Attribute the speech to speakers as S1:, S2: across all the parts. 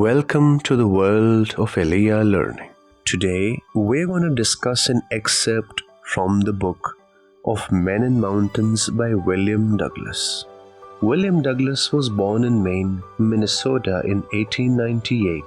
S1: Welcome to the world of Elia Learning. Today, we're going to discuss an excerpt from the book of Men and Mountains by William Douglas. William Douglas was born in Maine, Minnesota in 1898.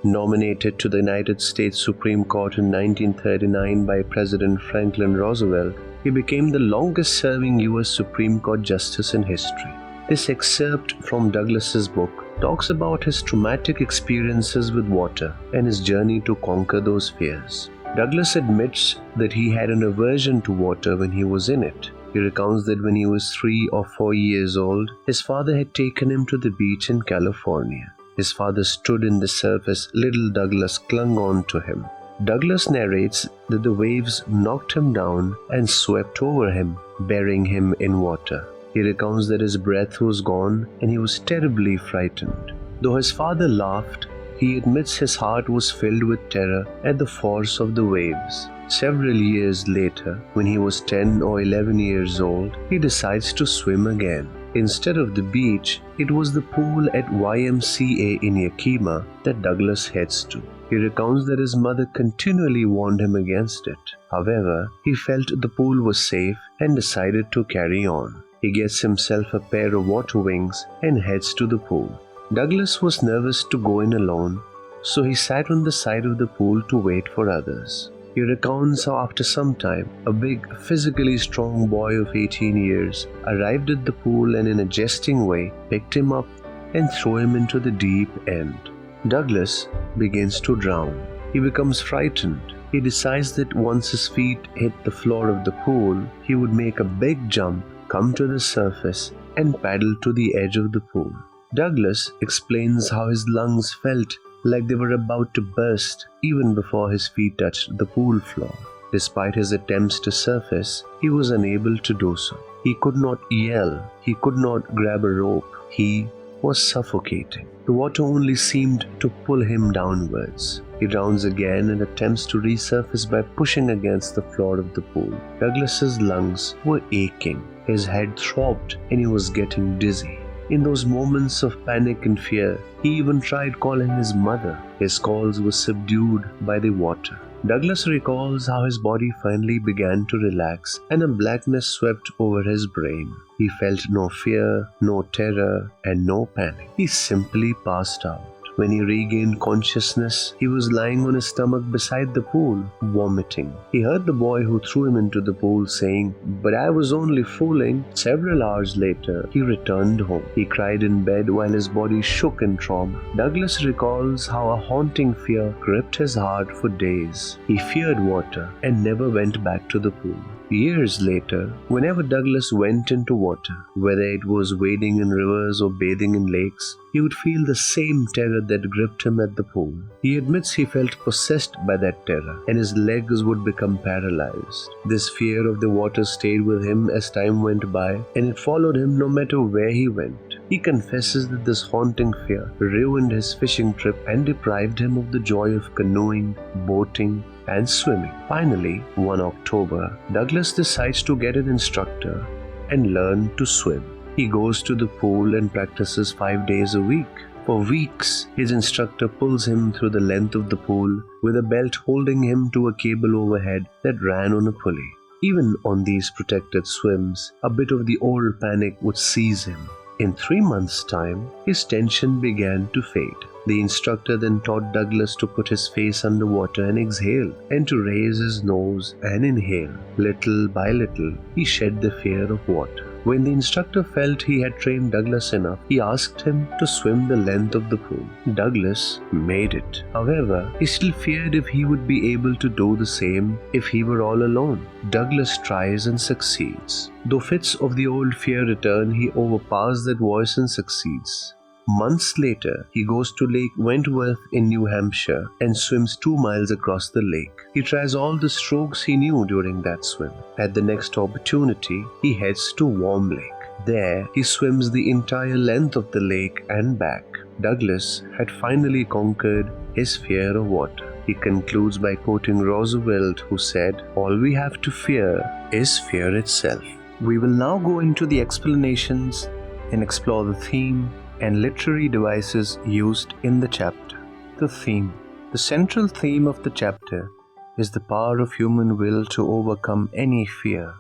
S1: Nominated to the United States Supreme Court in 1939 by President Franklin Roosevelt, he became the longest-serving U.S. Supreme Court Justice in history. This excerpt from Douglas's book talks about his traumatic experiences with water and his journey to conquer those fears. Douglas admits that he had an aversion to water when he was in it. He recounts that when he was 3 or 4 years old, his father had taken him to the beach in California. His father stood in the surf as little Douglas clung on to him. Douglas narrates that the waves knocked him down and swept over him, burying him in water. He recounts that his breath was gone and he was terribly frightened. Though his father laughed, he admits his heart was filled with terror at the force of the waves. Several years later, when he was 10 or 11 years old, he decides to swim again. Instead of the beach, it was the pool at YMCA in Yakima that Douglas heads to. He recounts that his mother continually warned him against it. However, he felt the pool was safe and decided to carry on. He gets himself a pair of water wings and heads to the pool. Douglas was nervous to go in alone, so he sat on the side of the pool to wait for others. He recounts how after some time, a big, physically strong boy of 18 years arrived at the pool and in a jesting way picked him up and threw him into the deep end. Douglas begins to drown. He becomes frightened. He decides that once his feet hit the floor of the pool, he would make a big jump, come to the surface, and paddle to the edge of the pool. Douglas explains how his lungs felt like they were about to burst even before his feet touched the pool floor. Despite his attempts to surface, he was unable to do so. He could not yell. He could not grab a rope. He was suffocating. The water only seemed to pull him downwards. He drowns again and attempts to resurface by pushing against the floor of the pool. Douglas's lungs were aching. His head throbbed and he was getting dizzy. In those moments of panic and fear, he even tried calling his mother. His calls were subdued by the water. Douglas recalls how his body finally began to relax and a blackness swept over his brain. He felt no fear, no terror, and no panic. He simply passed out. When he regained consciousness, he was lying on his stomach beside the pool, vomiting. He heard the boy who threw him into the pool saying, "But I was only fooling." Several hours later, he returned home. He cried in bed while his body shook in trauma. Douglas recalls how a haunting fear gripped his heart for days. He feared water and never went back to the pool. Years later, whenever Douglas went into water, whether it was wading in rivers or bathing in lakes, he would feel the same terror that gripped him at the pool. He admits he felt possessed by that terror, and his legs would become paralyzed. This fear of the water stayed with him as time went by, and it followed him no matter where he went. He confesses that this haunting fear ruined his fishing trip and deprived him of the joy of canoeing, boating, and swimming. Finally, one October, Douglas decides to get an instructor and learn to swim. He goes to the pool and practices 5 days a week. For weeks, his instructor pulls him through the length of the pool with a belt holding him to a cable overhead that ran on a pulley. Even on these protected swims, a bit of the old panic would seize him. In 3 months' time, his tension began to fade. The instructor then taught Douglas to put his face under water and exhale, and to raise his nose and inhale. Little by little, he shed the fear of water. When the instructor felt he had trained Douglas enough, he asked him to swim the length of the pool. Douglas made it. However, he still feared if he would be able to do the same if he were all alone. Douglas tries and succeeds. Though fits of the old fear return, he overpowers that voice and succeeds. Months later, he goes to Lake Wentworth in New Hampshire and swims 2 miles across the lake. He tries all the strokes he knew during that swim. At the next opportunity, he heads to Warm Lake. There, he swims the entire length of the lake and back. Douglas had finally conquered his fear of water. He concludes by quoting Roosevelt, who said, "All we have to fear is fear itself." We will now go into the explanations and explore the theme and literary devices used in the chapter. The theme. The central theme of the chapter is the power of human will to overcome any fear.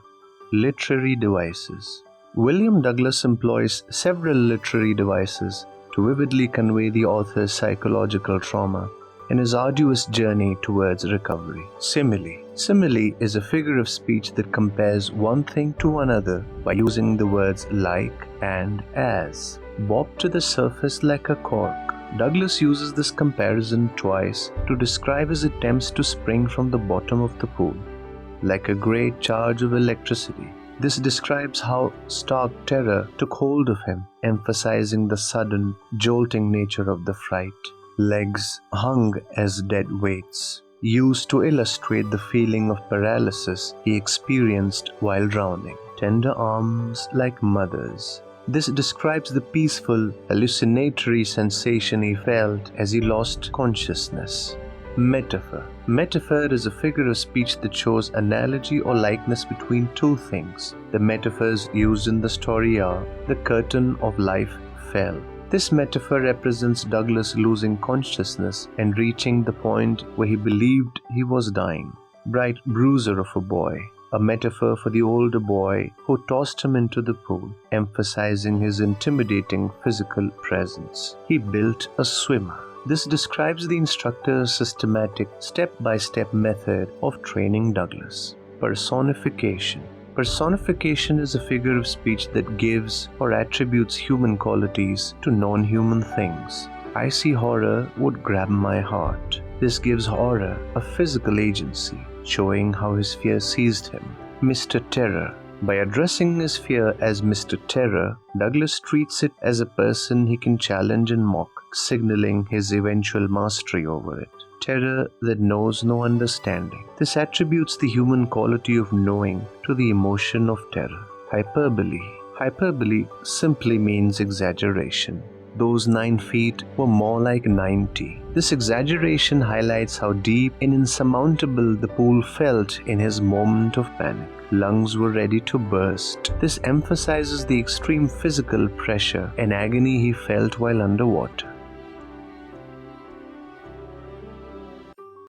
S1: Literary devices. William Douglas employs several literary devices to vividly convey the author's psychological trauma and his arduous journey towards recovery. Simile. Simile is a figure of speech that compares one thing to another by using the words like and as. Bob to the surface like a cork. Douglas uses this comparison twice to describe his attempts to spring from the bottom of the pool, like a great charge of electricity. This describes how stark terror took hold of him, emphasizing the sudden, jolting nature of the fright. Legs hung as dead weights, used to illustrate the feeling of paralysis he experienced while drowning. Tender arms like mothers. This describes the peaceful, hallucinatory sensation he felt as he lost consciousness. Metaphor. Metaphor is a figure of speech that shows analogy or likeness between two things. The metaphors used in the story are: the curtain of life fell. This metaphor represents Douglas losing consciousness and reaching the point where he believed he was dying. Bright bruiser of a boy. A metaphor for the older boy who tossed him into the pool, emphasizing his intimidating physical presence. He built a swimmer. This describes the instructor's systematic, step-by-step method of training Douglas. Personification. Personification is a figure of speech that gives or attributes human qualities to non-human things. I see horror would grab my heart. This gives horror a physical agency, showing how his fear seized him. Mr. Terror. By addressing his fear as Mr. Terror, Douglas treats it as a person he can challenge and mock, signaling his eventual mastery over it. Terror that knows no understanding. This attributes the human quality of knowing to the emotion of terror. Hyperbole. Hyperbole simply means exaggeration. Those 9 feet were more like 90. This exaggeration highlights how deep and insurmountable the pool felt in his moment of panic. Lungs were ready to burst. This emphasizes the extreme physical pressure and agony he felt while underwater.